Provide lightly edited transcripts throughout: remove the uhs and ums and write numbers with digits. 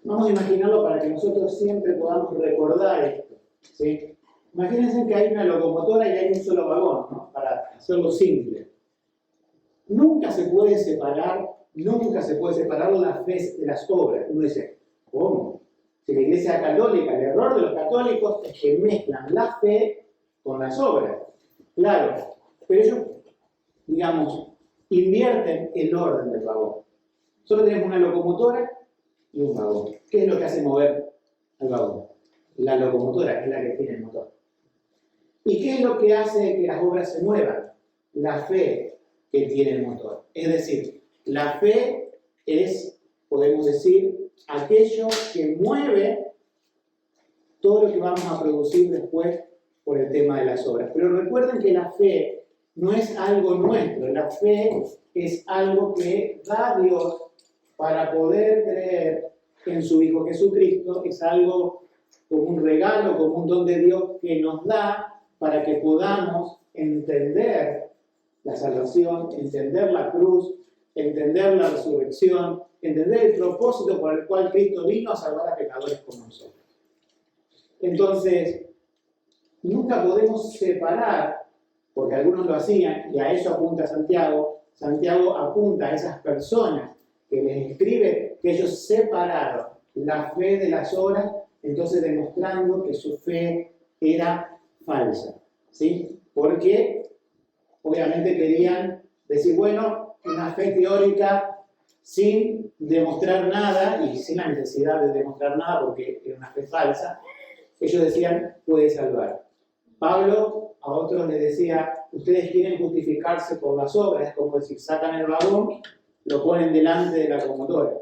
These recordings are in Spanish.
Vamos a imaginarlo para que nosotros siempre podamos recordar esto, ¿sí? Imagínense que hay una locomotora y hay un solo vagón, ¿no? Para hacerlo simple. Nunca se puede separar la fe de las obras. Uno dice, ¿cómo? Si la Iglesia Católica, el error de los católicos es que mezclan la fe con las obras. Claro, pero ellos, digamos, invierten el orden del vagón. Solo tenemos una locomotora y un vagón. ¿Qué es lo que hace mover al vagón? La locomotora, que es la que tiene el motor. ¿Y qué es lo que hace que las obras se muevan? La fe que tiene el motor. Es decir, la fe es, podemos decir, aquello que mueve todo lo que vamos a producir después por el tema de las obras. Pero recuerden que la fe no es algo nuestro, la fe es algo que da Dios para poder creer en su Hijo Jesucristo, es algo como un regalo, como un don de Dios que nos da para que podamos entender la salvación, entender la cruz, entender la resurrección, entender el propósito por el cual Cristo vino a salvar a pecadores como nosotros. Entonces, nunca podemos separar, porque algunos lo hacían, y a eso apunta Santiago. Santiago apunta a esas personas que les escribe que ellos separaron la fe de las obras, entonces demostrando que su fe era falsa, ¿sí? Porque obviamente querían decir, bueno, una fe teórica sin demostrar nada y sin la necesidad de demostrar nada porque era una fe falsa, ellos decían, puede salvar. Pablo a otros les decía, ustedes quieren justificarse por las obras, es como decir, sacan el vagón, lo ponen delante de la locomotora.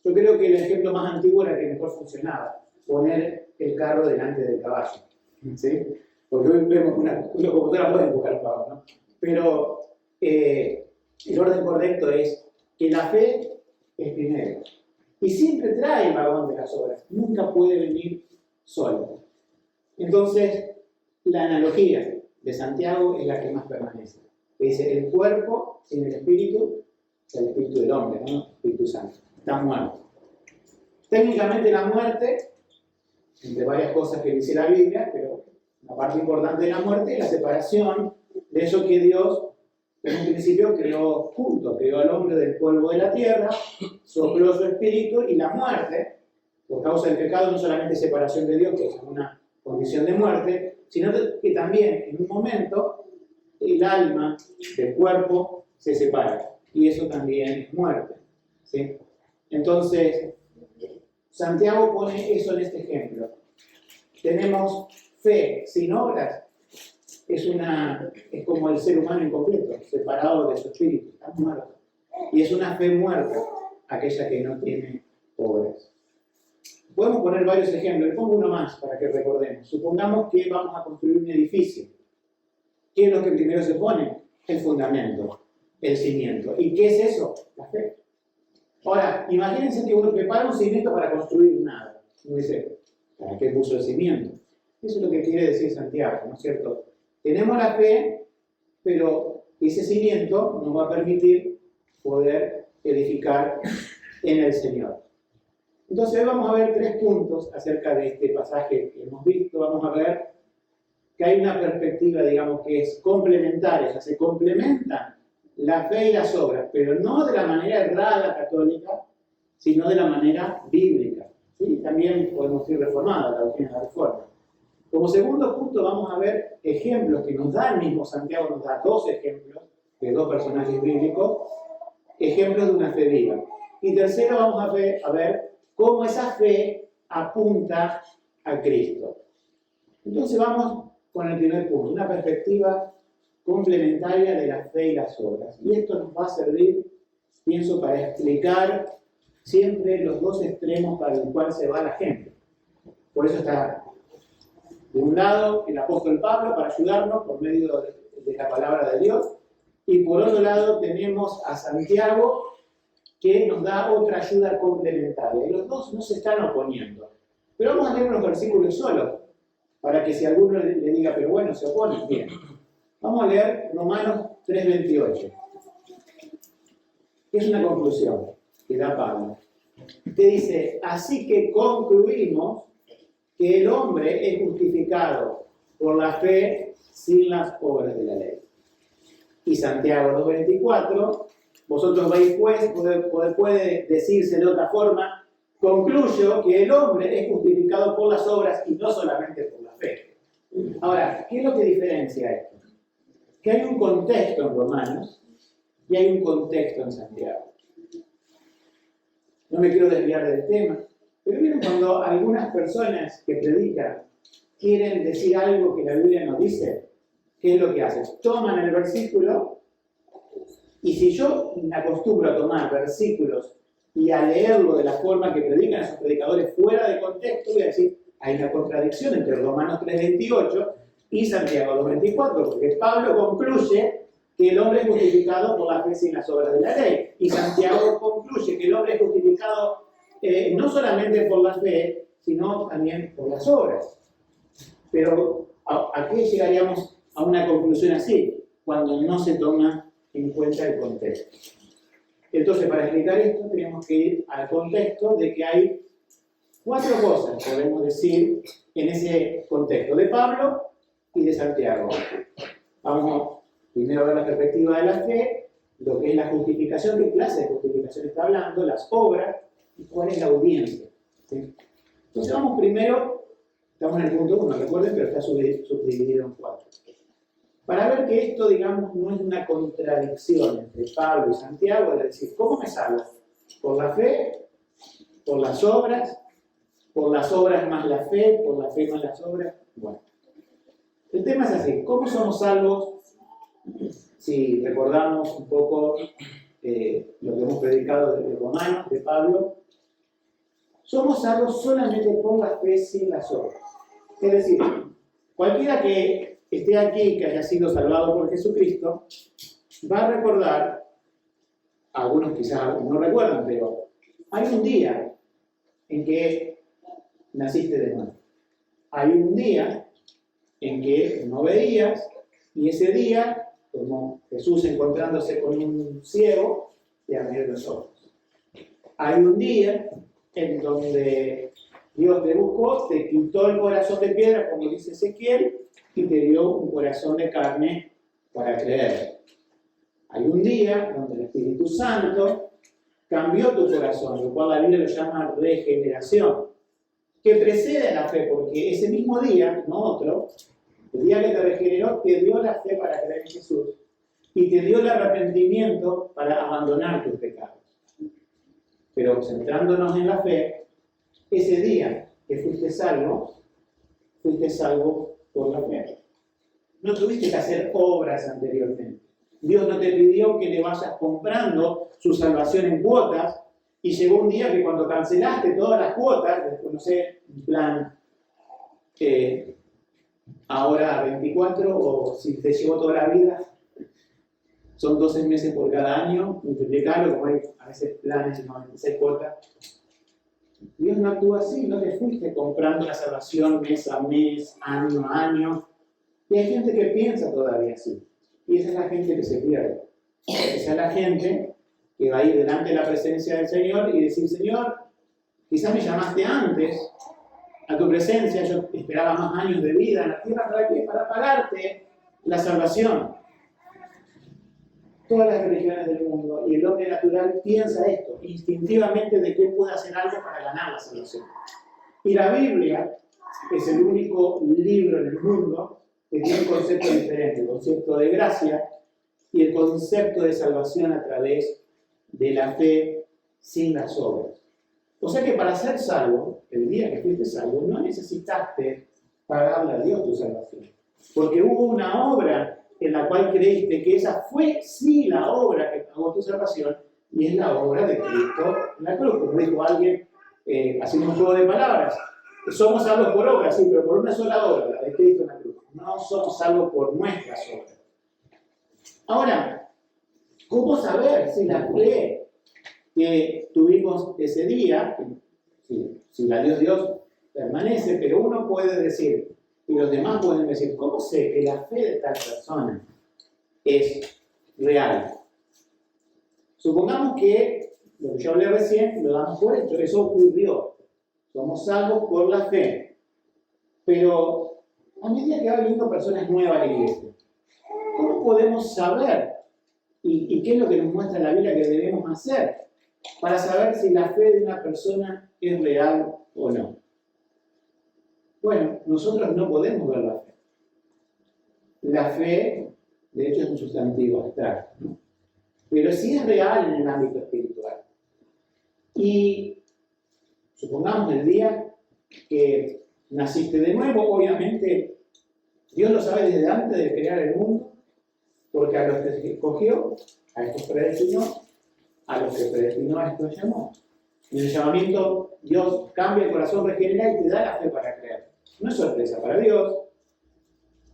Yo creo que el ejemplo más antiguo era el que mejor funcionaba, poner el carro delante del caballo, ¿sí? Porque hoy vemos que una locomotora puede empujar un vagón, ¿no? Pero el orden correcto es que la fe es primero. Y siempre trae el vagón de las obras, nunca puede venir solo. Entonces, la analogía de Santiago es la que más permanece. Dice, el cuerpo sin el espíritu, es el espíritu del hombre, ¿no? El Espíritu Santo, está muerto. Técnicamente la muerte, entre varias cosas que dice la Biblia, pero la parte importante de la muerte es la separación de eso que Dios en un principio creó junto, creó al hombre del polvo de la tierra, sopló su espíritu y la muerte, por causa del pecado, no solamente separación de Dios, que es una condición de muerte, sino que también en un momento el alma del cuerpo se separa y eso también es muerte, ¿sí? Entonces, Santiago pone eso en este ejemplo. Tenemos fe sin obras, es como el ser humano incompleto, separado de su espíritu, está muerto. Y es una fe muerta, aquella que no tiene obras. Podemos poner varios ejemplos, les pongo uno más para que recordemos. Supongamos que vamos a construir un edificio. ¿Qué es lo que primero se pone? El fundamento, el cimiento. ¿Y qué es eso? La fe. Ahora, imagínense que uno prepara un cimiento para construir nada. Uno dice, ¿para qué puso el cimiento? Eso es lo que quiere decir Santiago, ¿no es cierto? Tenemos la fe, pero ese cimiento nos va a permitir poder edificar en el Señor. Entonces hoy vamos a ver 3 puntos acerca de este pasaje que hemos visto. Vamos a ver que hay una perspectiva, digamos, que es complementaria, o sea, se complementan la fe y las obras, pero no de la manera errada católica, sino de la manera bíblica. ¿Sí? También podemos decir reformada, la doctrina de la reforma. Como segundo punto vamos a ver ejemplos que nos da el mismo Santiago, nos da 2 ejemplos de 2 personajes bíblicos, ejemplos de una fe viva. Y tercero vamos a ver cómo esa fe apunta a Cristo. Entonces vamos con el primer punto, una perspectiva complementaria de la fe y las obras. Y esto nos va a servir, pienso, para explicar siempre los 2 extremos para el cual se va la gente. Por eso está, de un lado, el apóstol Pablo para ayudarnos por medio de la palabra de Dios, y por otro lado tenemos a Santiago, que nos da otra ayuda complementaria. Y los 2 no se están oponiendo. Pero vamos a leer unos versículos solos, para que si alguno le diga, pero bueno, se oponen, bien. Vamos a leer Romanos 3:28. Es una conclusión que da Pablo. te dice, así que concluimos que el hombre es justificado por la fe sin las obras de la ley. Y Santiago 2:24, vosotros veis pues, puede decirse de otra forma, concluyo que el hombre es justificado por las obras y no solamente por la fe. Ahora, ¿qué es lo que diferencia esto? Que hay un contexto en Romanos y hay un contexto en Santiago. No me quiero desviar del tema, pero miren cuando algunas personas que predican quieren decir algo que la Biblia no dice, ¿qué es lo que hacen? Toman el versículo, y si yo me acostumbro a tomar versículos y a leerlo de la forma que predican esos predicadores fuera de contexto, voy a decir, hay una contradicción entre Romanos 3:28 y Santiago 2:24, porque Pablo concluye que el hombre es justificado por la fe sin las obras de la ley, y Santiago concluye que el hombre es justificado no solamente por la fe, sino también por las obras. Pero ¿a qué llegaríamos a una conclusión así? Cuando no se toma en cuenta el contexto. Entonces, para explicar esto, tenemos que ir al contexto de que hay 4 cosas, podemos decir, en ese contexto de Pablo y de Santiago. Vamos primero a ver la perspectiva de la fe, lo que es la justificación, qué clase de justificación está hablando, las obras y cuál es la audiencia. ¿Sí? Entonces vamos primero, estamos en el punto 1, recuerden, pero está subdividido en 4. Para ver que esto, digamos, no es una contradicción entre Pablo y Santiago, es decir, ¿cómo me salvo? ¿Por la fe? ¿Por las obras? ¿Por las obras más la fe? ¿Por la fe más las obras? Bueno, el tema es así, ¿cómo somos salvos? Si recordamos un poco lo que hemos predicado de Romanos, de Pablo, somos salvos solamente por la fe sin las obras. Es decir, cualquiera que esté aquí, que haya sido salvado por Jesucristo, va a recordar, algunos quizás no recuerdan, pero hay un día en que naciste de nuevo. Hay un día en que no veías, y ese día, como Jesús encontrándose con un ciego, te abrió los ojos. Hay un día en donde Dios te buscó, te quitó el corazón de piedra, como dice Ezequiel, y te dio un corazón de carne para creer. Hay un día donde el Espíritu Santo cambió tu corazón, lo cual la Biblia lo llama regeneración, que precede a la fe, porque ese mismo día, no otro, el día que te regeneró, te dio la fe para creer en Jesús y te dio el arrepentimiento para abandonar tus pecados. Pero centrándonos en la fe, ese día que fuiste salvo por la fe. No tuviste que hacer obras anteriormente. Dios no te pidió que le vayas comprando su salvación en cuotas, y llegó un día que cuando cancelaste todas las cuotas, después no sé, en plan, ahora 24, o si te llevó toda la vida, son 12 meses por cada año, multiplicarlo, como hay a veces planes de 96 cuotas. Dios no actúa así, no te fuiste comprando la salvación mes a mes, año a año. Y hay gente que piensa todavía así. Y esa es la gente que se pierde. Esa es la gente que va a ir delante de la presencia del Señor y decir, Señor, quizás me llamaste antes a tu presencia, yo esperaba más años de vida en la tierra, ¿para qué? Para pagarte la salvación. Todas las religiones del mundo y el hombre natural piensa esto, instintivamente, de que puede hacer algo para ganar la salvación. Y la Biblia es el único libro en el mundo que tiene un concepto diferente, el concepto de gracia y el concepto de salvación a través de la fe sin las obras. O sea que para ser salvo, el día que fuiste salvo, no necesitaste pagarle a Dios tu salvación, porque hubo una obra en la cual creíste que esa fue sí la obra que pagó tu salvación, y es la obra de Cristo en la cruz. Como dijo alguien, haciendo un juego de palabras, somos salvos por obra, sí, pero por una sola obra, la de Cristo en la cruz. No somos salvos por nuestras obras. Ahora, ¿cómo saber si la fe que tuvimos ese día, si la Dios permanece, pero uno puede decir, y los demás pueden decir, ¿cómo sé que la fe de tal persona es real? Supongamos que lo que yo hablé recién, lo damos por hecho, eso ocurrió. Somos salvos por la fe. Pero a medida que va viniendo personas nuevas a la iglesia, ¿cómo podemos saber? ¿Y qué es lo que nos muestra la Biblia que debemos hacer para saber si la fe de una persona es real o no? Bueno, nosotros no podemos ver la fe. La fe, de hecho, es un sustantivo abstracto, ¿no? Pero sí es real en el ámbito espiritual. Y supongamos el día que naciste de nuevo, obviamente Dios lo sabe desde antes de crear el mundo, porque a los que escogió, a estos predestinó, a los que predestinó, a estos llamó. En el llamamiento, Dios cambia el corazón, regenera y te da la fe para creer. No es sorpresa para Dios.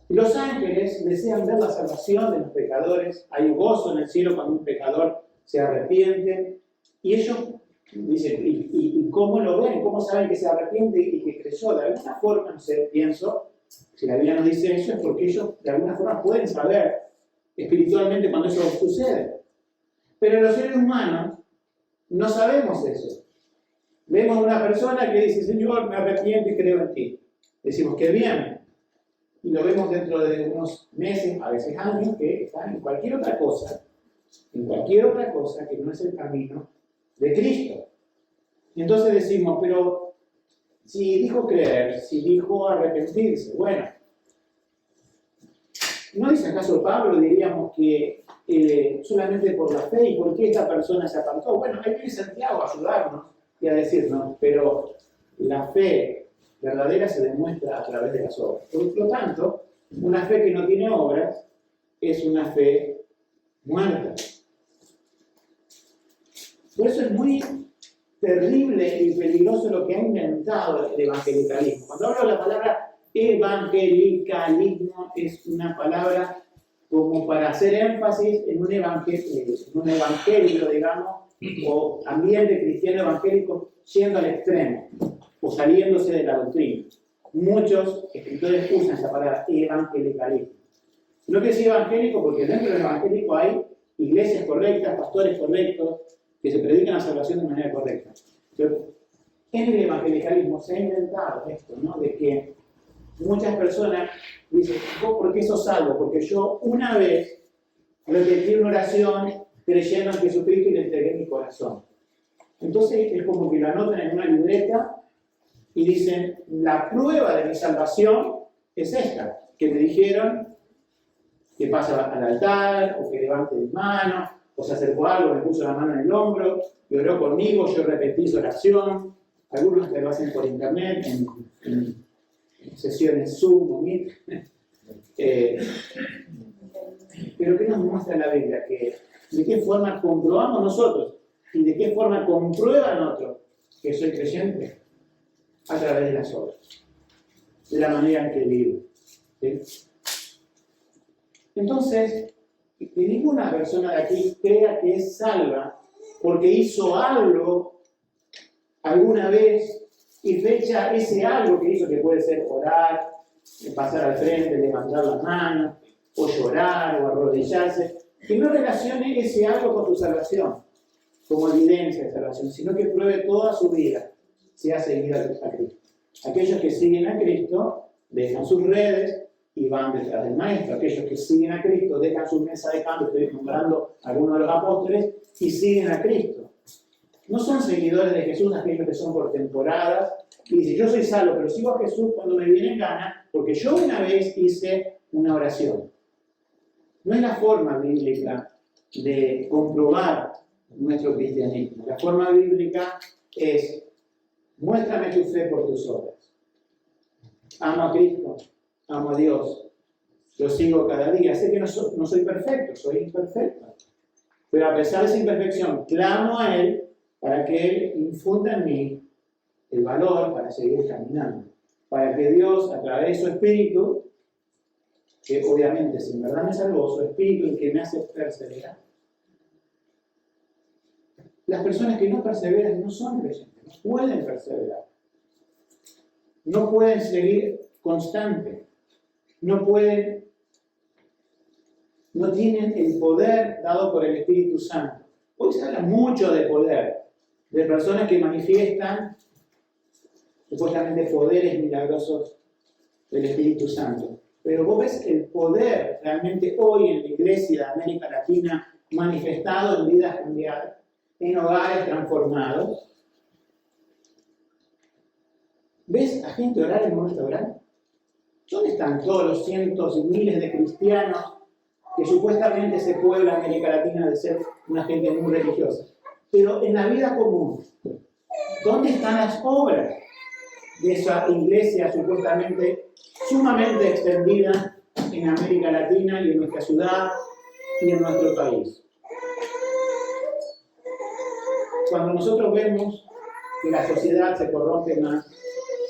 Los ángeles desean ver la salvación de los pecadores. Hay un gozo en el cielo cuando un pecador se arrepiente. Y ellos dicen, ¿y cómo lo ven? ¿Cómo saben que se arrepiente y que creyó? De alguna forma, no sé, pienso, si la Biblia nos dice eso, es porque ellos de alguna forma pueden saber espiritualmente cuando eso sucede. Pero los seres humanos no sabemos eso. Vemos a una persona que dice, Señor, me arrepiento y creo en ti. Decimos, qué bien. Y lo vemos dentro de unos meses, a veces años, que están en cualquier otra cosa que no es el camino de Cristo. Y entonces decimos, pero si dijo creer, si dijo arrepentirse, bueno, ¿no dice acaso Pablo, diríamos que solamente por la fe y por qué esta persona se apartó? Bueno, ahí viene Santiago a ayudarnos y a decirnos, pero la fe verdadera se demuestra a través de las obras. Por lo tanto, una fe que no tiene obras es una fe muerta. Por eso es muy terrible y peligroso lo que ha inventado el evangelicalismo. Cuando hablo de la palabra evangelicalismo, es una palabra como para hacer énfasis en un evangelio, digamos, o ambiente cristiano evangélico yendo al extremo o saliéndose de la doctrina. Muchos escritores usan esa palabra evangelicalismo. No quiere decir evangélico porque dentro del evangélico hay iglesias correctas, pastores correctos, que se predican la salvación de manera correcta. Pero en el evangelicalismo se ha inventado esto, ¿no? De que muchas personas dicen, ¿por qué sos salvo? Porque yo una vez repetí una oración creyendo en Jesucristo y le entregué mi corazón. Entonces es como que lo anotan en una libreta y dicen, la prueba de mi salvación es esta, que me dijeron que pase al altar, o que levante mi mano, o se acercó algo, me puso la mano en el hombro, y oró conmigo, yo repetí su oración. Algunos que lo hacen por internet, en sesiones Zoom o Meet. Pero ¿qué nos muestra la Biblia? Que de qué forma comprobamos nosotros y de qué forma comprueban otros que soy creyente a través de las obras, de la manera en que vivo. ¿Sí? Entonces, que ninguna persona de aquí crea que es salva porque hizo algo alguna vez y fecha ese algo que hizo, que puede ser orar, pasar al frente, levantar las manos, o llorar, o arrodillarse, que no relacione ese algo con su salvación, como evidencia de salvación, sino que pruebe toda su vida si ha seguido a Cristo. Aquellos que siguen a Cristo dejan sus redes y van detrás del Maestro. Aquellos que siguen a Cristo dejan su mesa de cambio, estoy nombrando a algunos de los apóstoles, y siguen a Cristo. No son seguidores de Jesús aquellos que son por temporadas y dicen, yo soy salvo, pero sigo a Jesús cuando me viene en gana, porque yo una vez hice una oración. No es la forma bíblica de comprobar nuestro cristianismo. La forma bíblica es, muéstrame tu fe por tus obras. Amo a Cristo, amo a Dios, lo sigo cada día. Sé que no soy perfecto, soy imperfecto. Pero a pesar de esa imperfección, clamo a Él para que Él infunda en mí el valor para seguir caminando. Para que Dios, a través de su Espíritu, que obviamente si en verdad me salvó, su Espíritu el que me hace perseverar. Las personas que no perseveran no son creyentes, no pueden perseverar. No pueden seguir constante. No tienen el poder dado por el Espíritu Santo. Hoy se habla mucho de poder, de personas que manifiestan supuestamente poderes milagrosos del Espíritu Santo. Pero vos ves el poder realmente hoy en la iglesia de América Latina manifestado en vidas cambiadas, en hogares transformados. ¿Ves a gente orar en un restaurante? ¿Dónde están todos los cientos y miles de cristianos que supuestamente se puebla América Latina de ser una gente muy religiosa? Pero en la vida común, ¿dónde están las obras de esa iglesia supuestamente sumamente extendida en América Latina y en nuestra ciudad y en nuestro país? Cuando nosotros vemos que la sociedad se corrompe más,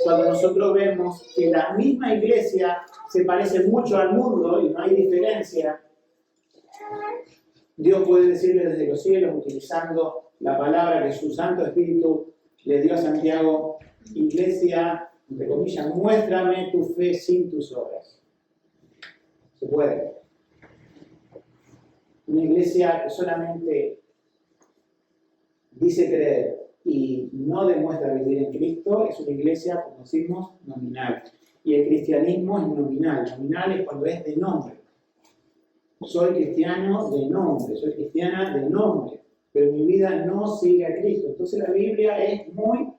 cuando nosotros vemos que la misma iglesia se parece mucho al mundo y no hay diferencia, Dios puede decirle desde los cielos, utilizando la palabra que su Santo Espíritu le dio a Santiago: iglesia, entre comillas, muéstrame tu fe sin tus obras. Se puede. Una iglesia que solamente dice creer y no demuestra vivir en Cristo es una iglesia, como decimos, nominal. Y el cristianismo es nominal. Nominal es cuando es de nombre. Soy cristiano de nombre, soy cristiana de nombre, pero mi vida no sigue a Cristo. Entonces la Biblia es muy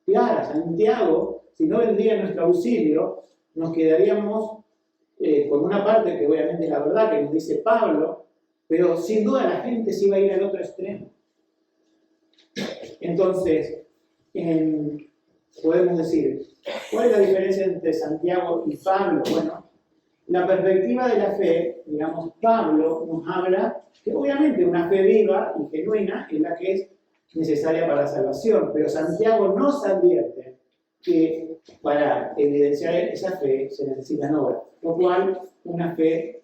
clara. Santiago, si no vendría en nuestro auxilio, nos quedaríamos con una parte que obviamente es la verdad que nos dice Pablo, pero sin duda la gente sí va a ir al otro extremo. Entonces, podemos decir, ¿cuál es la diferencia entre Santiago y Pablo? Bueno, la perspectiva de la fe, digamos, Pablo nos habla que obviamente una fe viva y genuina es la que es necesaria para la salvación, pero Santiago nos advierte que para evidenciar esa fe se necesitan obras, lo cual una fe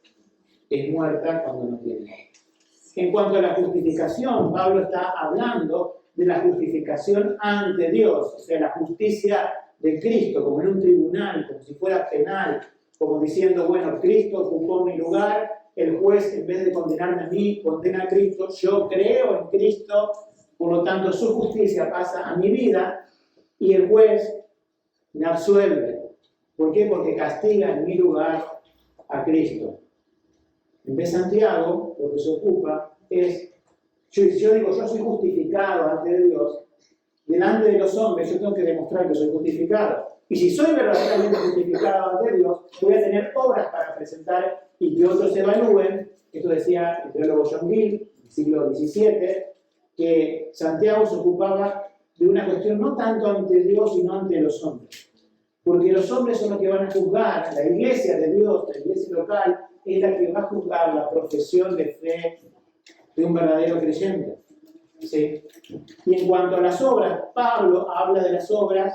es muerta cuando no tiene. En cuanto a la justificación, Pablo está hablando de la justificación ante Dios, o sea, la justicia de Cristo, como en un tribunal, como si fuera penal, como diciendo, bueno, Cristo ocupó mi lugar, el juez en vez de condenarme a mí, condena a Cristo, yo creo en Cristo, por lo tanto su justicia pasa a mi vida y el juez me absuelve. ¿Por qué? Porque castiga en mi lugar a Cristo. En vez de Santiago, lo que se ocupa es, yo digo, yo soy justificado ante Dios, delante de los hombres, yo tengo que demostrar que soy justificado. Y si soy verdaderamente justificado ante Dios, voy a tener obras para presentar y que otros evalúen. Esto decía el teólogo John Gill, del siglo XVII, que Santiago se ocupaba de una cuestión no tanto ante Dios, sino ante los hombres. Porque los hombres son los que van a juzgar, la iglesia de Dios, la iglesia local, es la que va a juzgar la profesión de fe de un verdadero creyente. ¿Sí? Y en cuanto a las obras, Pablo habla de las obras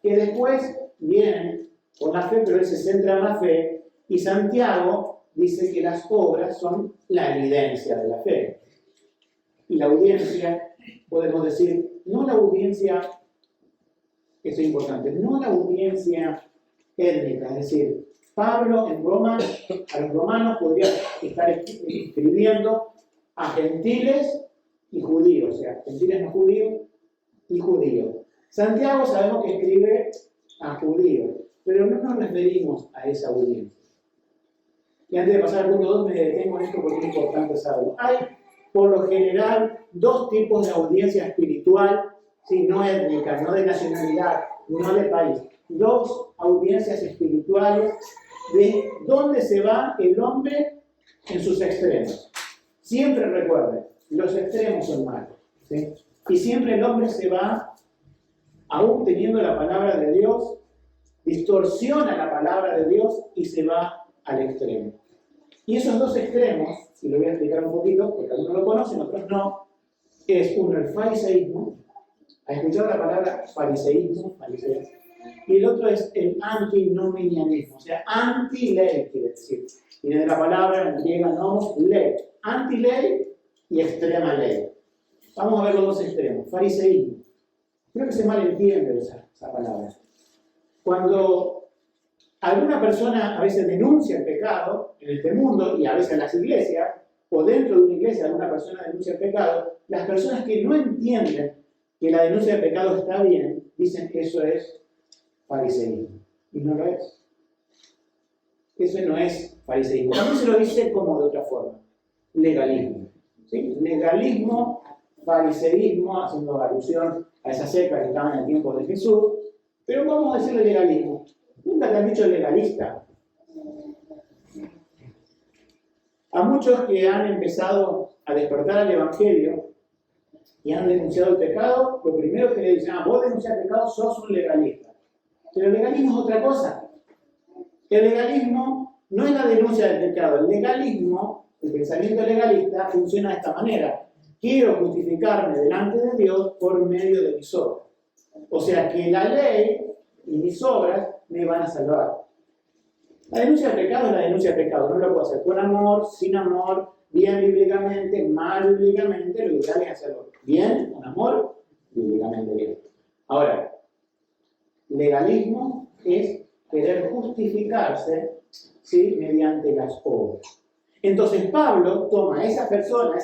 que después vienen con la fe, pero él se centra en la fe, y Santiago dice que las obras son la evidencia de la fe. Y la audiencia, podemos decir, no la audiencia, esto es importante, no la audiencia étnica, es decir, Pablo en Roma, a los romanos podría estar escribiendo a gentiles y judíos, o sea, gentiles no judíos y judíos. Santiago sabemos que escribe a judíos, pero no nos referimos a esa audiencia. Y antes de pasar al punto 2 me detengo en esto porque es importante saberlo. Hay, por lo general, dos tipos de audiencia espiritual, ¿sí? No étnica, no de nacionalidad, no de país. Dos audiencias espirituales de dónde se va el hombre en sus extremos. Siempre recuerden, los extremos son malos, ¿sí? Y siempre el hombre se va, aún teniendo la palabra de Dios, distorsiona la palabra de Dios y se va al extremo. Y esos dos extremos, y lo voy a explicar un poquito, porque algunos lo conocen, otros no, es uno el fariseísmo. ¿Has escuchado la palabra fariseísmo? Y el otro es el antinomianismo, o sea, anti-ley, quiere decir. Viene de la palabra en griega nomos, ley. Anti-ley y extrema ley. Vamos a ver los dos extremos. Fariseísmo. Creo que se malentiende esa palabra. Cuando alguna persona a veces denuncia el pecado en este mundo y a veces en las iglesias, o dentro de una iglesia alguna persona denuncia el pecado, las personas que no entienden que la denuncia del pecado está bien, dicen que eso es fariseísmo. Y no lo es. Eso no es fariseísmo. También se lo dice como de otra forma. Legalismo. ¿Sí? Legalismo, fariseísmo, haciendo alusión a esa secta que estaba en el tiempo de Jesús. Pero vamos a decirle legalismo. Nunca te han dicho legalista. A muchos que han empezado a despertar al Evangelio y han denunciado el pecado, lo primero que le dicen, vos denuncias el pecado, sos un legalista. Pero el legalismo es otra cosa. El legalismo no es la denuncia del pecado. El legalismo, el pensamiento legalista, funciona de esta manera. Quiero justificarme delante de Dios por medio de mis obras. O sea que la ley y mis obras me van a salvar. La denuncia del pecado es la denuncia del pecado. No lo puedo hacer con amor, sin amor, bien bíblicamente, mal bíblicamente. Lo ideal es hacerlo bien, con amor, bíblicamente bien. Ahora, legalismo es querer justificarse, ¿sí?, mediante las obras. Entonces Pablo toma a esa persona,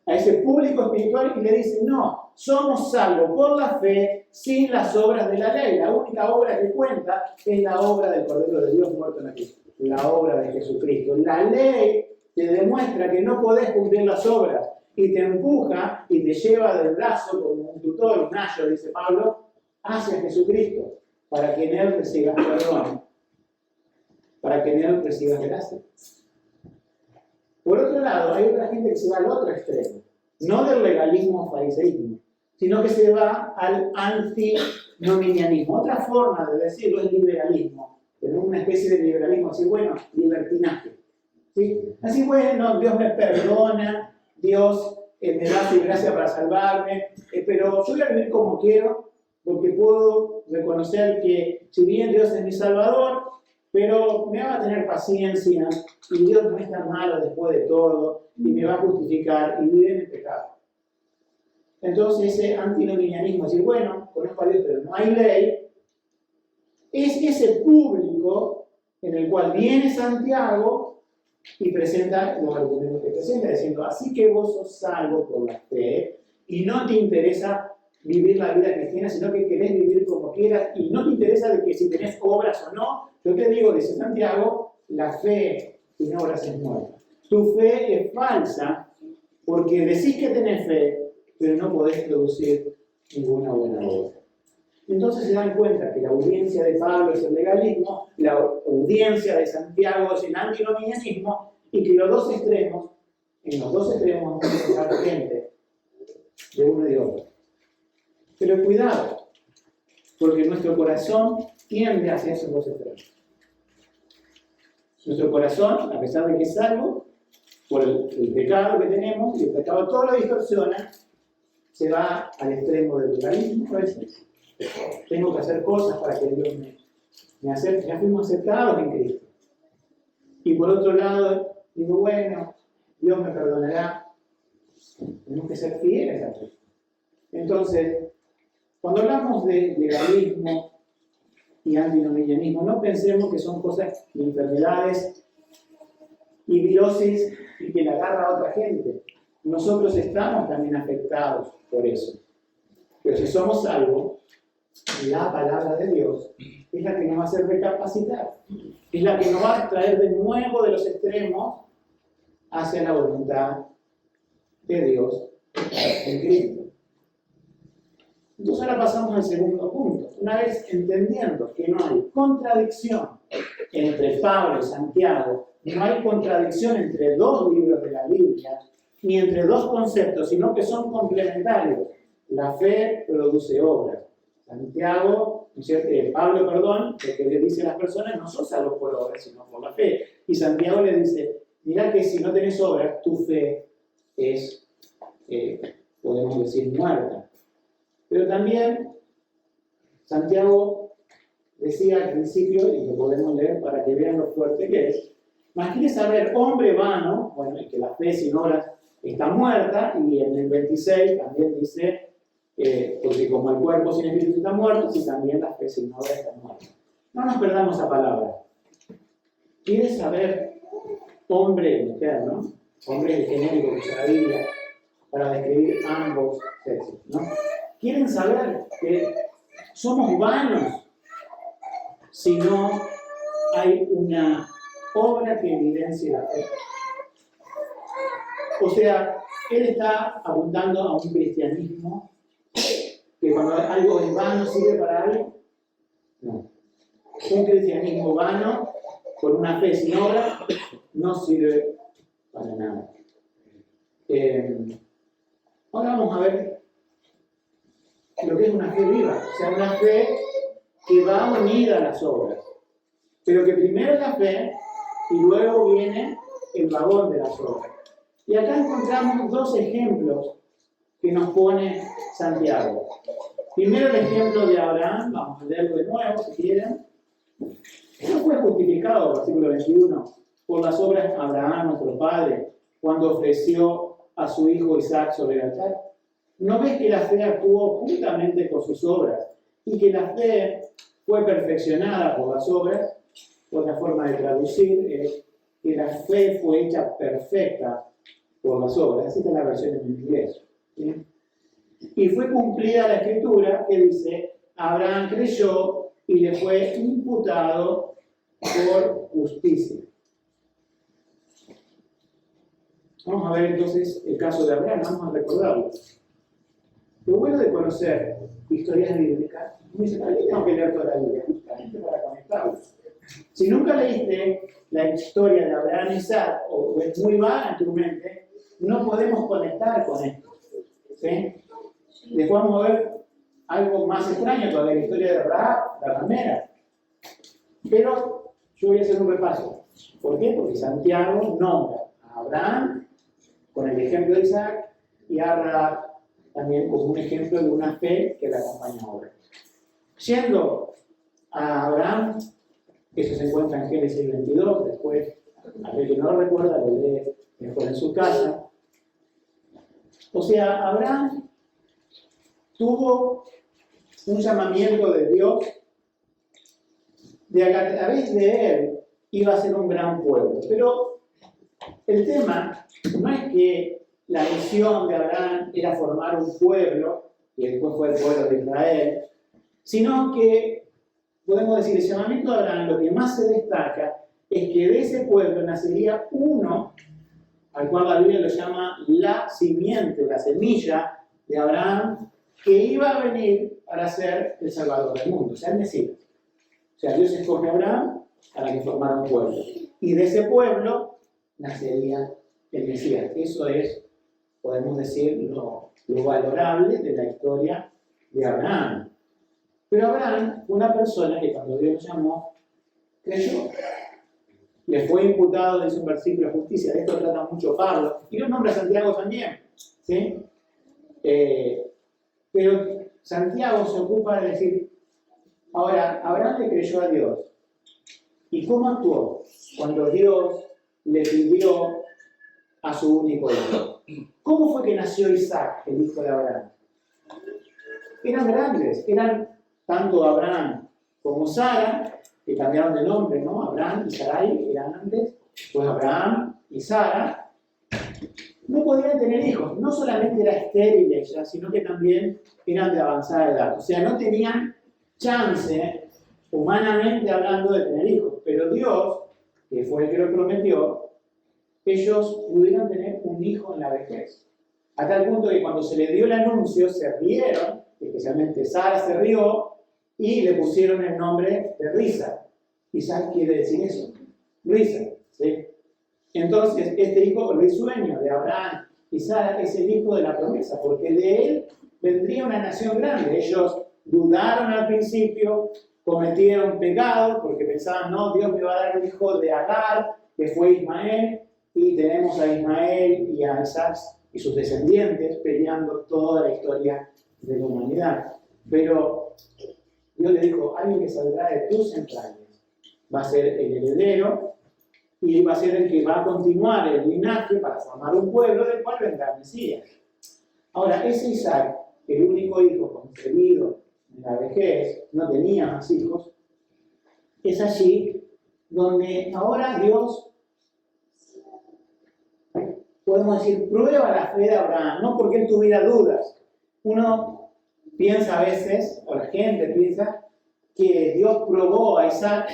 a ese público espiritual y le dice, no, somos salvos por la fe sin las obras de la ley. La única obra que cuenta es la obra del Cordero de Dios muerto en la cruz, la obra de Jesucristo. La ley te demuestra que no podés cumplir las obras y te empuja y te lleva del brazo como un tutor, un ayo, dice Pablo, hacia Jesucristo, para que en Él recibas perdón, para que en Él recibas gracia. Por otro lado, hay otra gente que se va al otro extremo, no del legalismo o fariseísmo, sino que se va al antinomianismo. Otra forma de decirlo es liberalismo, pero una especie de liberalismo, así, bueno, libertinaje. ¿Sí? Así, bueno, Dios me perdona, Dios me da su gracia para salvarme, pero yo voy a vivir como quiero, porque puedo reconocer que si bien Dios es mi Salvador, pero me va a tener paciencia y Dios no es tan malo después de todo y me va a justificar y vive en el pecado. Entonces ese antinomianismo, decir, bueno, conozco a Dios pero no hay ley, es ese público en el cual viene Santiago y presenta los argumentos que presenta, diciendo, así que vos sos salvo por la fe y no te interesa vivir la vida cristiana, sino que querés vivir como quieras y no te interesa de que si tenés obras o no. Yo te digo, dice Santiago, la fe sin obras es muerta. Tu fe es falsa porque decís que tenés fe, pero no podés producir ninguna buena obra. Entonces se dan cuenta que la audiencia de Pablo es el legalismo, la audiencia de Santiago es el antinomianismo, y que los dos extremos, en los dos extremos vamos a encontrar gente de uno y de otro. Pero cuidado, porque nuestro corazón tiende hacia esos dos extremos. Nuestro corazón, a pesar de que es salvo, por el pecado que tenemos, y el pecado todo lo distorsiona, se va al extremo del legalismo. Tengo que hacer cosas para que Dios me acepte. Ya fuimos aceptados en Cristo. Y por otro lado, digo, bueno, Dios me perdonará. Tenemos que ser fieles a Cristo. Entonces, cuando hablamos de legalismo y antinomianismo, no pensemos que son cosas de enfermedades y virosis y que la agarra a otra gente. Nosotros estamos también afectados por eso. Pero si somos salvos, la palabra de Dios es la que nos va a hacer recapacitar, es la que nos va a traer de nuevo de los extremos hacia la voluntad de Dios en Cristo. Entonces ahora pasamos al segundo punto. Una vez entendiendo que no hay contradicción entre Pablo y Santiago, no hay contradicción entre dos libros de la Biblia, ni entre dos conceptos, sino que son complementarios. La fe produce obras. Santiago, Pablo, lo que le dice a las personas, no son salvos por obras, sino por la fe. Y Santiago le dice, mira que si no tenés obras, tu fe es, podemos decir, muerta. Pero también Santiago decía al principio, y lo podemos leer para que vean lo fuerte que es, más quiere saber, hombre vano, bueno, y que la fe sin obras está muerta, y en el 26 también dice, porque como el cuerpo sin espíritu está muerto, si también la fe sin obras está muerta. No nos perdamos esa palabra. Quiere saber, hombre y mujer, ¿no? hombre es el genérico que usa la Biblia para describir ambos sexos, ¿no? Quieren saber que somos vanos si no hay una obra que evidencie la fe. O sea, él está apuntando a un cristianismo que cuando algo es vano sirve para algo. No. Un cristianismo vano, con una fe sin obra, no sirve para nada. Ahora vamos a ver lo que es una fe viva, o sea, una fe que va unida a las obras, pero que primero es la fe y luego viene el vagón de las obras. Y acá encontramos dos ejemplos que nos pone Santiago. Primero el ejemplo de Abraham, vamos a leerlo de nuevo si quieren. No fue justificado, versículo 21, por las obras de Abraham, nuestro padre, cuando ofreció a su hijo Isaac sobre el altar. ¿No ves que la fe actuó juntamente con sus obras y que la fe fue perfeccionada por las obras? Otra forma de traducir es que la fe fue hecha perfecta por las obras. Así está la versión en inglés. ¿Sí? Y fue cumplida la escritura que dice: Abraham creyó y le fue imputado por justicia. Vamos a ver entonces el caso de Abraham, vamos a recordarlo. Lo bueno de conocer historias bíblicas, me dice, ¿para qué tengo que leer toda la Biblia? Justamente para conectarlos. Si nunca leíste la historia de Abraham y Isaac, o es muy vaga en tu mente, no podemos conectar con esto. ¿Sí? Después vamos a ver algo más extraño todavía, la historia de Rahab, la ramera. Pero yo voy a hacer un repaso. ¿Por qué? Porque Santiago nombra a Abraham con el ejemplo de Isaac y a Rahab también como un ejemplo de una fe que la acompaña ahora. Yendo a Abraham, eso se encuentra en Génesis 22, después, a ver que no lo recuerda, lo lee mejor en su casa. O sea, Abraham tuvo un llamamiento de Dios de que a través de él iba a ser un gran pueblo. Pero el tema no es que la misión de Abraham era formar un pueblo, y después fue el pueblo de Israel, sino que, podemos decir, el llamamiento de Abraham, lo que más se destaca es que de ese pueblo nacería uno, al cual la Biblia lo llama la simiente, la semilla de Abraham, que iba a venir para ser el Salvador del mundo, o sea, el Mesías. O sea, Dios escoge a Abraham para que formara un pueblo. Y de ese pueblo nacería el Mesías. Eso es, podemos decir, lo valorable de la historia de Abraham. Pero Abraham fue una persona que cuando Dios lo llamó, creyó. Le fue imputado, dice un versículo, de justicia. De esto trata mucho Pablo. Y lo nombra Santiago también. ¿Sí? Pero Santiago se ocupa de decir, ahora, Abraham le creyó a Dios. ¿Y cómo actuó cuando Dios le pidió a su único hijo? ¿Cómo fue que nació Isaac, el hijo de Abraham? Eran grandes, eran tanto Abraham como Sara, que cambiaron de nombre, ¿no? Abraham y Sarai eran antes, pues Abraham y Sara no podían tener hijos. No solamente era estéril ella, sino que también eran de avanzada edad. O sea, no tenían chance, humanamente hablando, de tener hijos. Pero Dios, que fue el que lo prometió, ellos pudieron tener un hijo en la vejez. A tal punto que cuando se le dio el anuncio, se rieron, especialmente Sara se rió, y le pusieron el nombre de Risa. Isaac quiere decir eso, risa. ¿Sí? Entonces, este hijo risueño de Abraham y Sara es el hijo de la promesa, porque de él vendría una nación grande. Ellos dudaron al principio, cometieron pecado, porque pensaban, no, Dios me va a dar un hijo de Agar, que fue Ismael, y tenemos a Ismael y a Isaac y sus descendientes peleando toda la historia de la humanidad. Pero Dios le dijo, alguien que saldrá de tus entrañas va a ser el heredero y va a ser el que va a continuar el linaje para formar un pueblo del cual vendrá el Mesías. Ahora, ese Isaac, el único hijo concebido en la vejez, no tenía más hijos, es allí donde ahora Dios podemos decir, prueba la fe de Abraham, no porque él tuviera dudas. Uno piensa a veces, o la gente piensa, que Dios probó a Isaac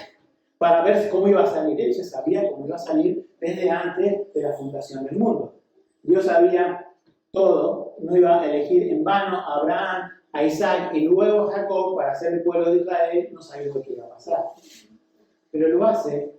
para ver cómo iba a salir. Él ya sabía cómo iba a salir desde antes de la fundación del mundo. Dios sabía todo, no iba a elegir en vano a Abraham, a Isaac y luego a Jacob para ser el pueblo de Israel, no sabía lo que iba a pasar. Pero lo hace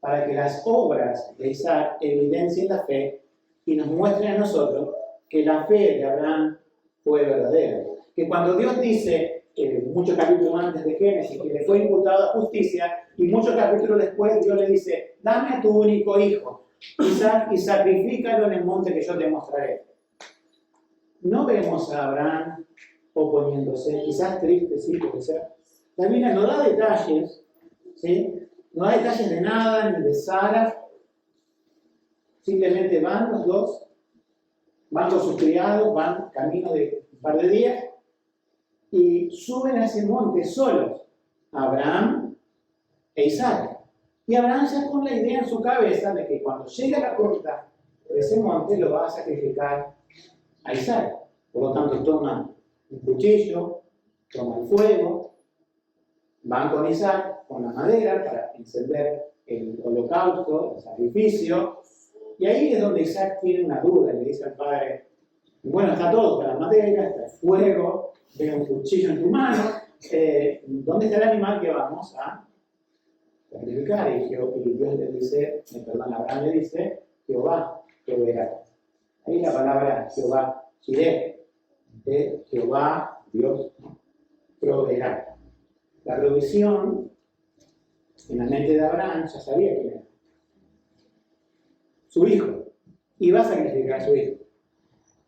para que las obras de Isaac evidencien la fe y nos muestren a nosotros que la fe de Abraham fue verdadera. Que cuando Dios dice, muchos capítulos antes de Génesis, que le fue imputado a justicia, y muchos capítulos después Dios le dice, dame a tu único hijo, Isaac, y sacrifícalo en el monte que yo te mostraré. No vemos a Abraham oponiéndose, quizás triste, sí, puede ser. La Biblia no da detalles, ¿sí? No da detalles de nada, ni de Sara. Simplemente van los dos, van con sus criados, van camino de un par de días, y suben a ese monte solos, Abraham e Isaac. Y Abraham ya con la idea en su cabeza de que cuando llegue a la puerta de ese monte lo va a sacrificar a Isaac. Por lo tanto, toma un cuchillo, toma el fuego, van con Isaac con la madera para encender el holocausto, el sacrificio. Y ahí es donde Isaac tiene una duda, le dice al padre, bueno, está todo, está la madera, está el fuego, veo un cuchillo en tu mano, ¿dónde está el animal que vamos a sacrificar? Y Dios le dice, Abraham le dice, Jehová proveerá. Ahí la palabra Jehová, Jireh, de Jehová, Dios proveerá. La provisión, en la mente de Abraham, ya sabía quién era. Su hijo. Iba a sacrificar a su hijo.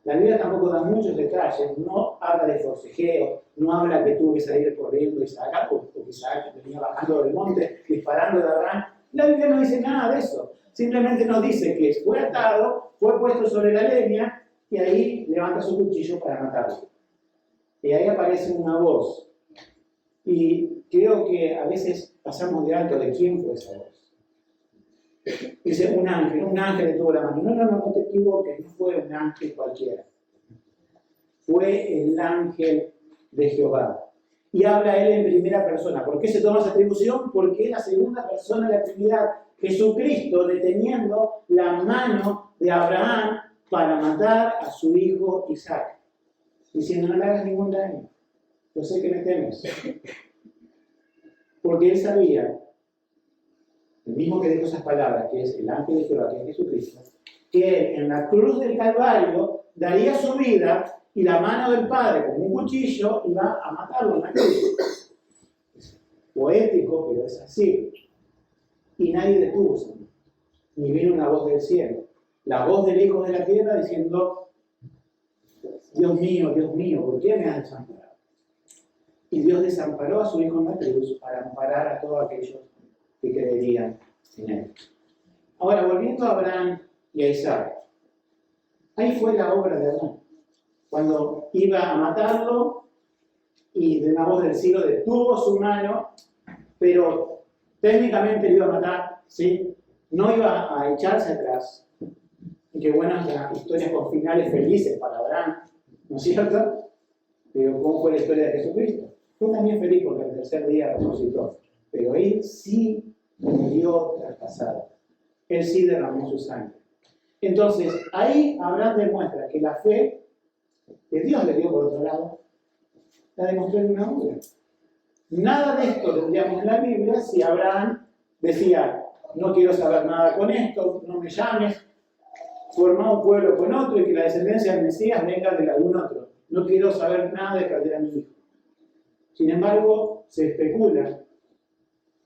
La Biblia tampoco da muchos detalles, no habla de forcejeo, no habla que tuvo que salir corriendo Isaac, porque Isaac venía bajando del monte, disparando de Abraham. La Biblia no dice nada de eso. Simplemente nos dice que fue atado, fue puesto sobre la leña y ahí levanta su cuchillo para matarlo. Y ahí aparece una voz. Y creo que a veces pasamos de alto de quién fue esa voz. Dice un ángel le tuvo la mano. No te equivoques, no fue un ángel cualquiera. Fue el ángel de Jehová. Y habla él en primera persona. ¿Por qué se toma esa atribución? Porque es la segunda persona de la Trinidad. Jesucristo deteniendo la mano de Abraham para matar a su hijo Isaac. Diciendo, no le hagas ningún daño. Yo sé que me temes. Porque él sabía, el mismo que dijo esas palabras, que es el ángel de Jehová, que es Jesucristo, que él en la cruz del Calvario daría su vida y la mano del Padre con un cuchillo iba a matarlo en la cruz. Es poético, pero es así. Y nadie detuvo eso. Ni vino una voz del cielo. La voz del Hijo de la tierra diciendo, Dios mío, ¿por qué me has desamparado? Y Dios desamparó a su Hijo en la cruz para amparar a todos aquellos que creerían en él. Ahora, volviendo a Abraham y a Isaac, ahí fue la obra de Abraham. Cuando iba a matarlo y de una voz del cielo detuvo su mano, pero técnicamente lo iba a matar, ¿sí? No iba a echarse atrás. Y qué buenas las historias con finales felices para Abraham, ¿no es cierto? Pero ¿cómo fue la historia de Jesucristo? Fue también feliz porque el tercer día resucitó. Pero él sí murió traspasado. Él sí derramó su sangre. Entonces, ahí Abraham demuestra que la fe que Dios le dio por otro lado, la demostró en una obra. Nada de esto tendríamos en la Biblia si Abraham decía, no quiero saber nada con esto, no me llames, formá un pueblo con otro y que la descendencia del Mesías venga de algún otro. No quiero saber nada de perder a mi hijo. Sin embargo, se especula,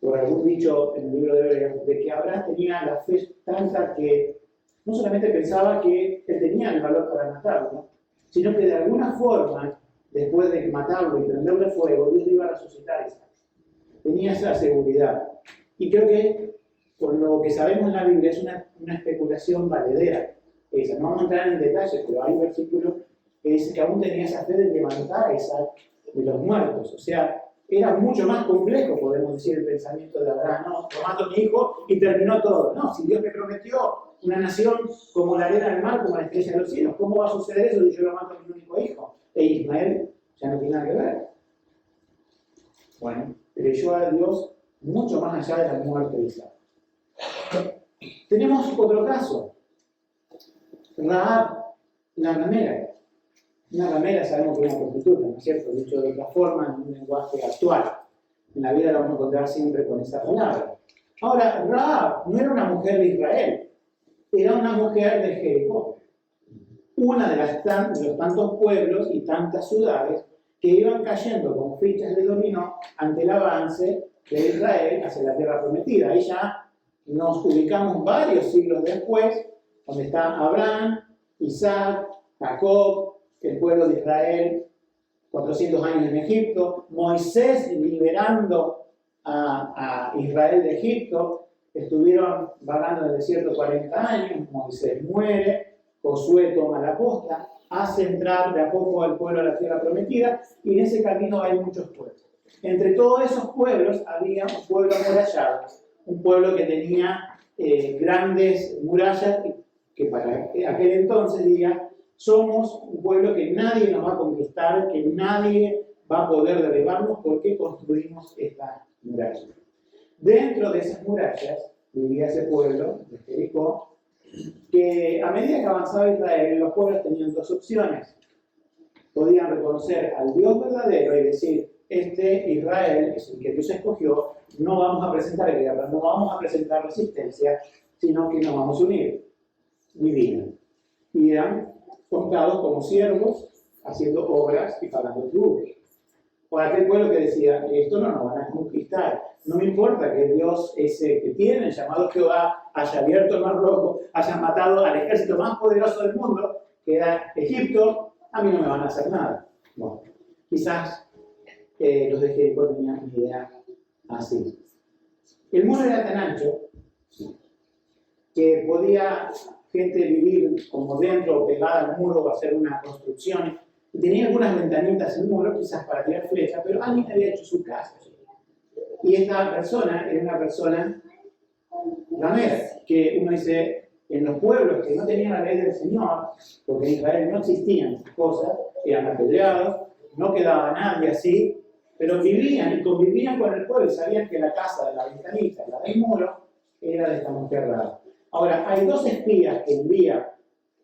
por algún dicho en el libro de Hebreos, de que Abraham tenía la fe tanta que no solamente pensaba que él tenía el valor para matarlo, sino que de alguna forma, después de matarlo y prenderle fuego, Dios le iba a resucitar a Isaac. Tenía esa seguridad. Y creo que con lo que sabemos en la Biblia es una especulación valedera. Esa. No vamos a entrar en detalles, pero hay versículos que dicen que aún tenía esa fe de levantar a Isaac de los muertos. O sea, era mucho más complejo, podemos decir, el pensamiento de Abraham. No, yo mato a mi hijo y terminó todo. No, si Dios me prometió una nación como la arena del mar, como la estrella de los cielos, ¿cómo va a suceder eso si yo lo mato a mi único hijo? E Ismael ya no tiene nada que ver. Bueno, creyó a Dios mucho más allá de la muerte de Isaac. Tenemos otro caso. Rahab, la ramera. Una ramera sabemos que es una prostituta, ¿no es cierto? Dicho de otra forma, en un lenguaje actual. En la vida la vamos a encontrar siempre con esa palabra. Ahora, Rahab no era una mujer de Israel, era una mujer de Jericó. Una de los tantos pueblos y tantas ciudades que iban cayendo como fichas de dominó ante el avance de Israel hacia la tierra prometida. Ahí ya nos ubicamos varios siglos después, donde está Abraham, Isaac, Jacob, el pueblo de Israel, 400 años en Egipto, Moisés liberando a Israel de Egipto, estuvieron vagando en el desierto 40 años, Moisés muere, Josué toma la costa, hace entrar de a poco al pueblo a la tierra prometida, y en ese camino hay muchos pueblos. Entre todos esos pueblos había un pueblo amurallado, un pueblo que tenía grandes murallas, que para aquel entonces diga, somos un pueblo que nadie nos va a conquistar, que nadie va a poder derribarnos porque construimos esta muralla. Dentro de esas murallas vivía ese pueblo de Jericó, que a medida que avanzaba Israel, los pueblos tenían dos opciones. Podían reconocer al Dios verdadero y decir, este Israel es el que Dios escogió, no vamos a presentar guerra, no vamos a presentar resistencia, sino que nos vamos a unir. Vivían. Y eran contados como siervos, haciendo obras y pagando tributos. O aquel pueblo que decía, esto no nos van a conquistar, no me importa que Dios ese que tiene, llamado Jehová, haya abierto el mar rojo, haya matado al ejército más poderoso del mundo, que era Egipto, a mí no me van a hacer nada. Bueno, quizás los de Jericó tenían una idea así. El muro era tan ancho que podía gente vivir como dentro, pegada al muro, o hacer una construcción. Y tenía algunas ventanitas en el muro, quizás para tirar flechas, pero alguien había hecho su casa. Y esta persona era una persona ramera, que uno dice, en los pueblos que no tenían la ley del Señor, porque en Israel no existían esas cosas, eran apedreados, no quedaba nadie así, pero vivían y convivían con el pueblo y sabían que la casa de la ventanita, la del muro, era de esta mujer rara. Ahora, hay dos espías que envía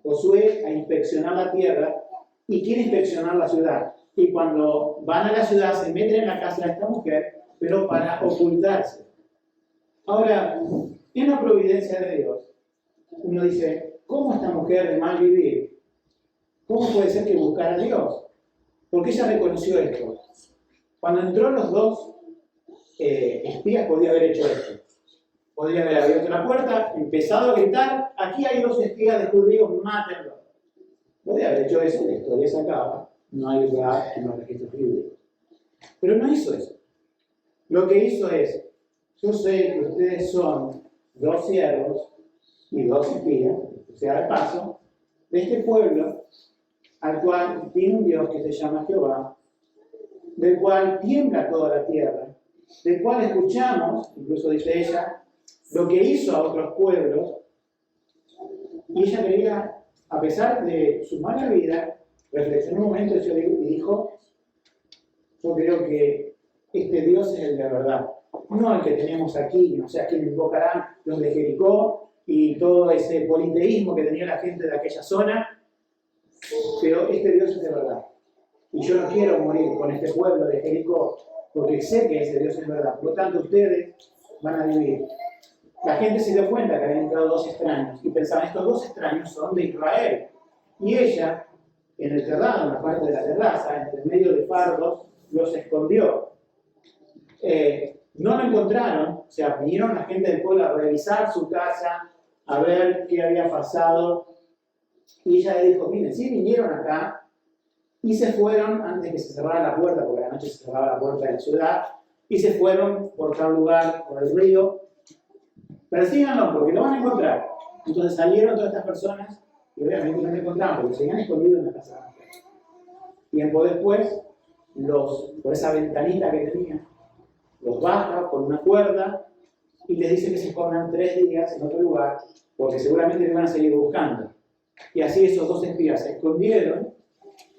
Josué a inspeccionar la tierra y quiere inspeccionar la ciudad. Y cuando van a la ciudad se meten en la casa de esta mujer, pero para ocultarse. Ahora, en la providencia de Dios, uno dice, ¿cómo esta mujer de mal vivir? ¿Cómo puede ser que buscara a Dios? Porque ella reconoció esto. Cuando entró los dos espías podía haber hecho esto. Podría haber abierto la puerta, empezado a gritar, aquí hay dos espías de judíos, mátenlos. Podría haber hecho eso, la historia se acaba, no hay lugar en los registros bíblicos. Pero no hizo eso. Lo que hizo es, yo sé que ustedes son dos siervos y dos espías, o sea, de paso, de este pueblo, al cual tiene un Dios que se llama Jehová, del cual tiembla toda la tierra, del cual escuchamos, incluso dice ella, lo que hizo a otros pueblos, y ella quería, a pesar de su mala vida, reflexionó un momento y dijo, yo creo que este Dios es el de verdad, no el que tenemos aquí, no sé a quién invocarán los de Jericó y todo ese politeísmo que tenía la gente de aquella zona, pero este Dios es de verdad. Y yo no quiero morir con este pueblo de Jericó, porque sé que ese Dios es verdad. Por lo tanto, ustedes van a vivir. La gente se dio cuenta que habían entrado dos extraños y pensaban, estos dos extraños son de Israel. Y ella, en el terrado, en la parte de la terraza, entre medio de fardos, los escondió. No lo encontraron, o sea, vinieron la gente del pueblo a revisar su casa, a ver qué había pasado. Y ella le dijo, miren, sí vinieron acá y se fueron antes que se cerrara la puerta, porque a la noche se cerraba la puerta de la ciudad, y se fueron por tal lugar, por el río. Persíganlo, porque lo van a encontrar. Entonces salieron todas estas personas y obviamente no lo encontraron, porque se habían escondido en la casa de la mujer. Tiempo después, por esa ventanita que tenía, los baja con una cuerda y les dice que se escondan 3 días en otro lugar, porque seguramente le van a seguir buscando. Y así esos 2 espías se escondieron,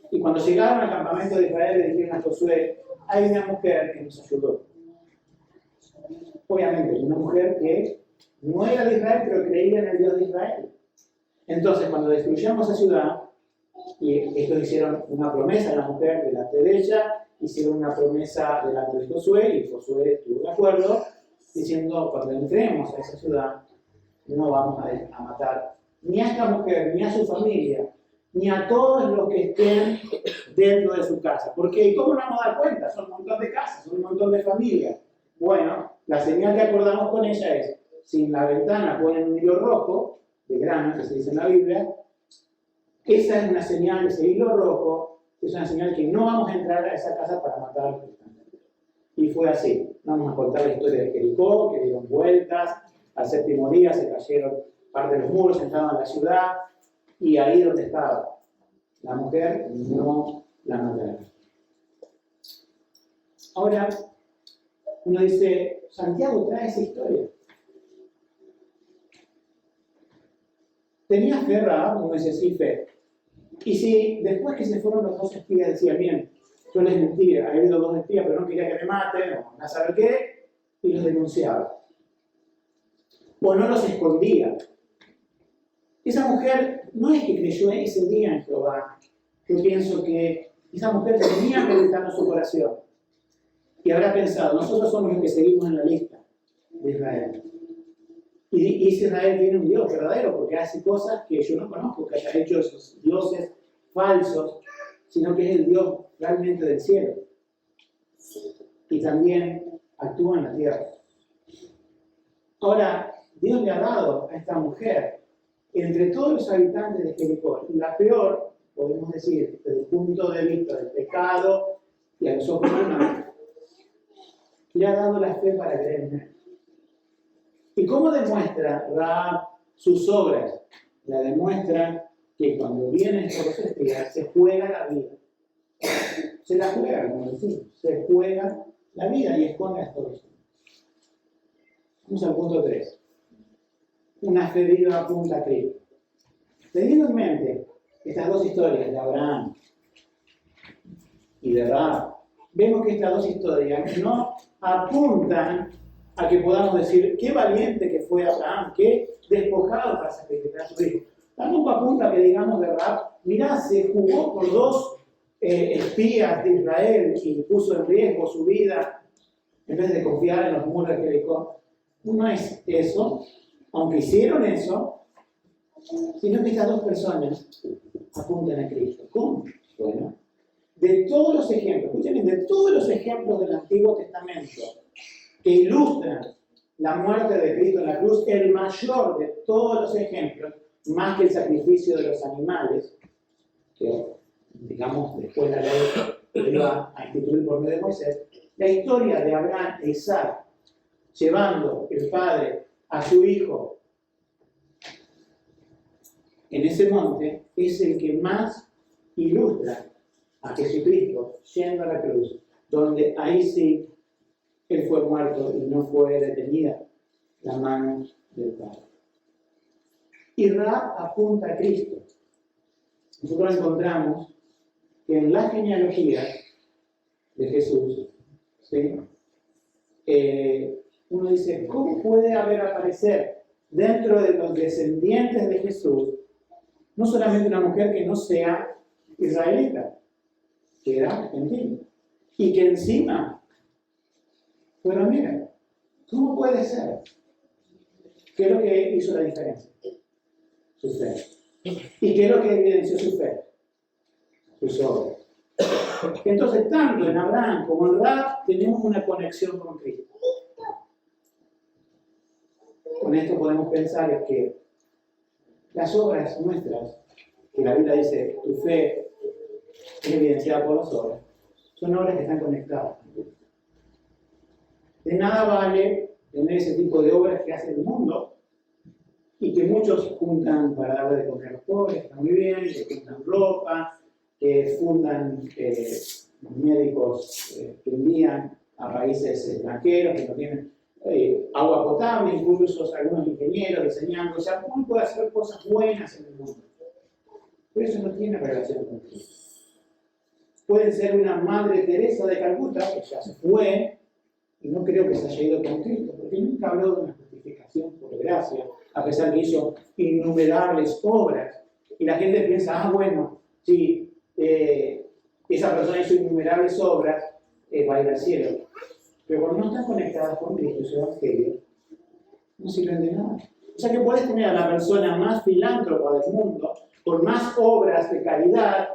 y cuando llegaron al campamento de Israel le dijeron a Josué: hay una mujer que nos ayudó. Obviamente, una mujer que no era de Israel, pero creía en el Dios de Israel. Entonces, cuando destruyamos esa ciudad, y estos hicieron una promesa a la mujer delante de ella, hicieron una promesa delante de Josué, y Josué estuvo de acuerdo, diciendo: cuando entremos a esa ciudad, no vamos a matar ni a esta mujer, ni a su familia, ni a todos los que estén dentro de su casa. Porque ¿cómo nos vamos a dar cuenta? Son un montón de casas, son un montón de familias. Bueno, la señal que acordamos con ella es: si en la ventana ponen un hilo rojo, de grano, que se dice en la Biblia, esa es una señal, ese hilo rojo, es una señal que no vamos a entrar a esa casa para matar a los que están dentro. Y fue así. Vamos a contar la historia de Jericó, que dieron vueltas, al 7º día se cayeron parte de los muros, entraban a la ciudad, y ahí donde estaba la mujer, no la mataron. Ahora, uno dice: Santiago trae esa historia. ¿Tenía fe Rahab? Uno dice: sí, fe. Y si después que se fueron los 2 espías decían: bien, yo les mentí, ha habido 2 espías, pero no quería que me maten, o no saber qué, y los denunciaba. O no los escondía. Esa mujer no es que creyó ese día en Jehová. Yo pienso que esa mujer tenía meditando su corazón. Y habrá pensado: nosotros somos los que seguimos en la lista de Israel. Y Israel tiene un Dios verdadero, porque hace cosas que yo no conozco, que haya hecho esos dioses falsos, sino que es el Dios realmente del cielo. Y también actúa en la tierra. Ahora, Dios le ha dado a esta mujer, entre todos los habitantes de Jericó, la peor, podemos decir, desde el punto de vista del pecado y a los ojos humanos, le ha dado la fe para creer en él. ¿Y cómo demuestra Rahab sus obras? La demuestra que cuando vienen estos 2 espías se juega la vida. Se la juega, como decimos, se juega la vida y esconde a estos 2 hombres. Vamos al punto 3. Una fe viva apunta a Cristo. Teniendo en mente estas 2 historias de Abraham y de Rahab, vemos que estas 2 historias no apuntan a que podamos decir: qué valiente que fue Abraham, qué despojado para sacrificar a su hijo. Tampoco apunta a que digamos de Rahab: mirá, se jugó por 2 espías de Israel y puso en riesgo su vida en vez de confiar en los muros de Jericó. No es eso, aunque hicieron eso, sino que estas 2 personas apuntan a Cristo. ¿Cómo? Bueno, de todos los ejemplos, escuchen, de todos los ejemplos del Antiguo Testamento que ilustran la muerte de Cristo en la cruz, el mayor de todos los ejemplos, más que el sacrificio de los animales, que digamos después la ley iba a instituir por medio de Moisés, la historia de Abraham e Isaac llevando el padre a su hijo en ese monte es el que más ilustra a Jesucristo yendo a la cruz, donde ahí sí Él fue muerto y no fue detenida la mano del Padre. Y Rahab apunta a Cristo. Nosotros encontramos que en la genealogía de Jesús, ¿sí? Uno dice: ¿cómo puede haber aparecer dentro de los descendientes de Jesús no solamente una mujer que no sea israelita, que era argentina, y que encima fuera negra? ¿Cómo puede ser? ¿Qué es lo que hizo la diferencia? Su fe. ¿Y qué es lo que evidenció su fe? Sus obras. Entonces, tanto en Abraham como en Rahab tenemos una conexión con Cristo. Con esto podemos pensar es que las obras nuestras, que la Biblia dice: tu fe es evidenciada por las obras, son obras que están conectadas. De nada vale tener ese tipo de obras que hace el mundo y que muchos juntan para darle de comer a los pobres, está muy bien, que juntan ropa, que fundan médicos que envían a países extranjeros que no tienen agua potable, incluso algunos ingenieros diseñando, o sea, uno puede hacer cosas buenas en el mundo, pero eso no tiene relación con Cristo. Pueden ser una Madre Teresa de Calcuta, que ya se fue, y no creo que se haya ido con Cristo, porque nunca habló de una justificación por gracia, a pesar que hizo innumerables obras. Y la gente piensa, bueno, si esa persona hizo innumerables obras, va a ir al cielo. Pero cuando no están conectadas con Cristo y su Evangelio, no sirven de nada. O sea que puedes tener a la persona más filántropa del mundo, con más obras de caridad,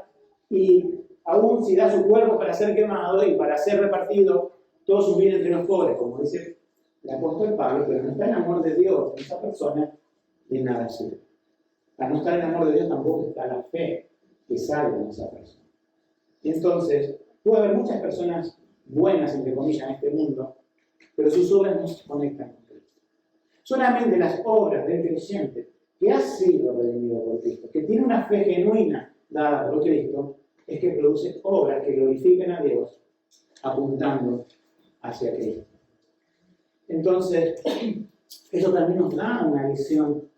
y aún si da su cuerpo para ser quemado y para ser repartido todo su bien entre los pobres, como dice el apóstol Pablo, pero no está el amor de Dios en esa persona, de nada sirve. Al no estar el amor de Dios tampoco está la fe que salva en esa persona. Y entonces, puede haber muchas personas buenas, entre comillas, en este mundo, pero sus obras no se conectan con Cristo. Solamente las obras del creyente que ha sido redimido por Cristo, que tiene una fe genuina dada por Cristo, es que produce obras que glorifiquen a Dios apuntando hacia Cristo. Entonces, eso también nos da una visión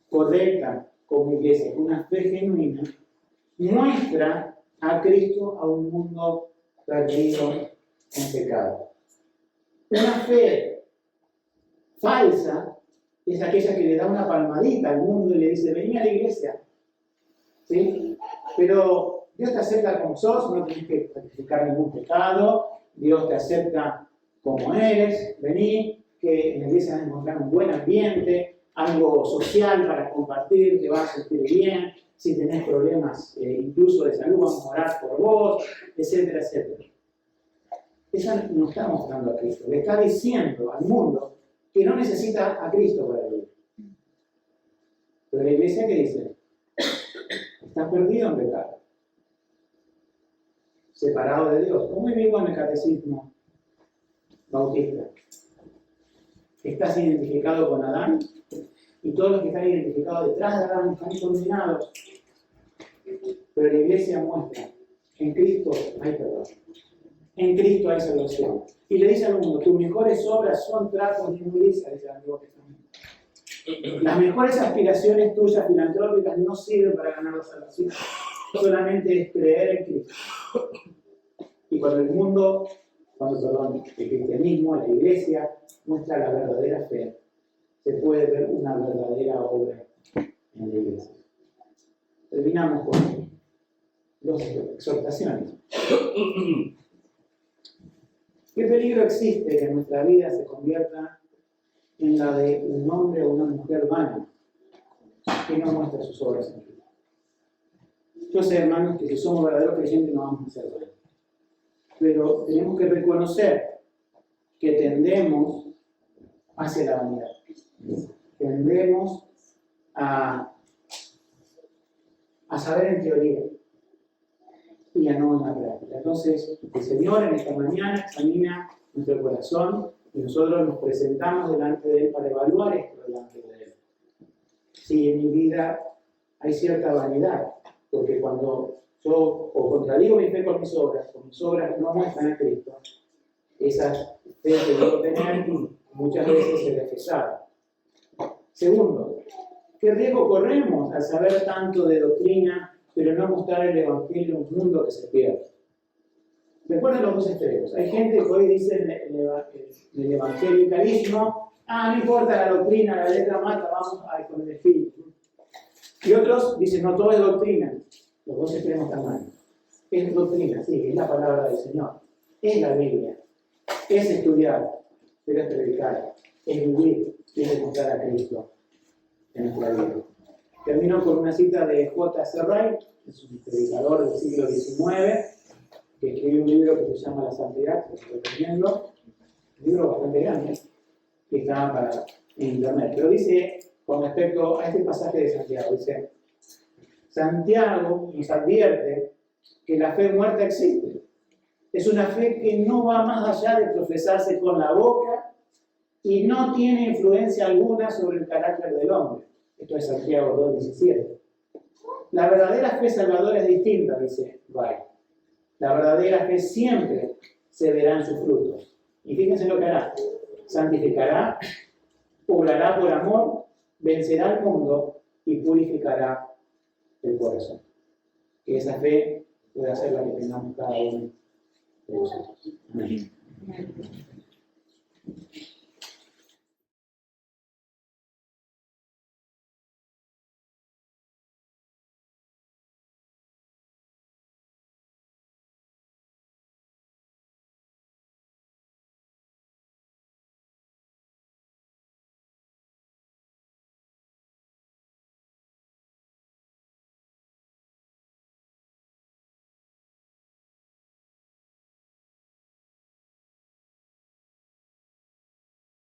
correcta como iglesia, una fe genuina muestra a Cristo a un mundo perdido en pecado. Una fe falsa es aquella que le da una palmadita al mundo y le dice, vení a la iglesia. ¿Sí? Pero Dios te acepta como sos, no tienes que practicar ningún pecado, Dios te acepta como eres, vení, que en la iglesia vas a encontrar un buen ambiente, algo social para compartir, te vas a sentir bien, si tenés problemas incluso de salud, vamos a orar por vos, etcétera, etcétera. Ella no está mostrando a Cristo, le está diciendo al mundo que no necesita a Cristo para vivir. Pero la iglesia, ¿qué dice? Está perdido en pecado, separado de Dios. Como digo en el catecismo bautista, estás identificado con Adán y todos los que están identificados detrás de Adán están condenados. Pero la iglesia muestra, en Cristo hay perdón, en Cristo hay salvación. Y le dice al mundo, tus mejores obras son trapos de inmundicia, dice el Antiguo Testamento. Las mejores aspiraciones tuyas filantrópicas no sirven para ganar la salvación, solamente es creer en Cristo. Y cuando el cristianismo, la iglesia, muestra la verdadera fe, se puede ver una verdadera obra en la iglesia. Terminamos con las exhortaciones. ¿Qué peligro existe que nuestra vida se convierta en la de un hombre o una mujer vana que no muestra sus obras en Cristo? Yo sé, hermanos, que si somos verdaderos creyentes no vamos a hacer eso. Pero tenemos que reconocer que tendemos hacia la vanidad. Tendemos a saber en teoría y a no en la práctica. Entonces, el Señor en esta mañana examina nuestro corazón y nosotros nos presentamos delante de Él para evaluar esto delante de Él. Si en mi vida hay cierta vanidad, porque cuando yo o contradigo mi fe con mis obras no muestran a Cristo, esa fe que debo tener muchas veces se desfasada. Segundo, ¿qué riesgo corremos al saber tanto de doctrina, pero no mostrar el Evangelio en un mundo que se pierde? Recuerden los dos extremos. Hay gente que hoy dice en el evangelicalismo, no importa la doctrina, la letra mata, vamos a con el espíritu. Y otros dicen, no, todo es doctrina. Los dos extremos están mal. Es doctrina, sí, es la palabra del Señor. Es la Biblia. Es estudiar, pero es predicar. Es vivir y es demostrar a Cristo en nuestra vida. Termino con una cita de J.C. Wright, que es un predicador del siglo XIX, que escribió un libro que se llama La Santidad, que estoy recomiendo. Un libro bastante grande, que está en internet. Pero dice, con respecto a este pasaje de Santiago, dice, Santiago nos advierte que la fe muerta existe. Es una fe que no va más allá de profesarse con la boca y no tiene influencia alguna sobre el carácter del hombre. Esto es Santiago 2:17. La verdadera fe salvadora es distinta, dice Wright. La verdadera fe siempre se verá en sus frutos. Y fíjense lo que hará. Santificará, obrará por amor, vencerá al mundo y purificará el corazón. Que esa fe pueda ser la que tengamos cada uno de nosotros. Amén.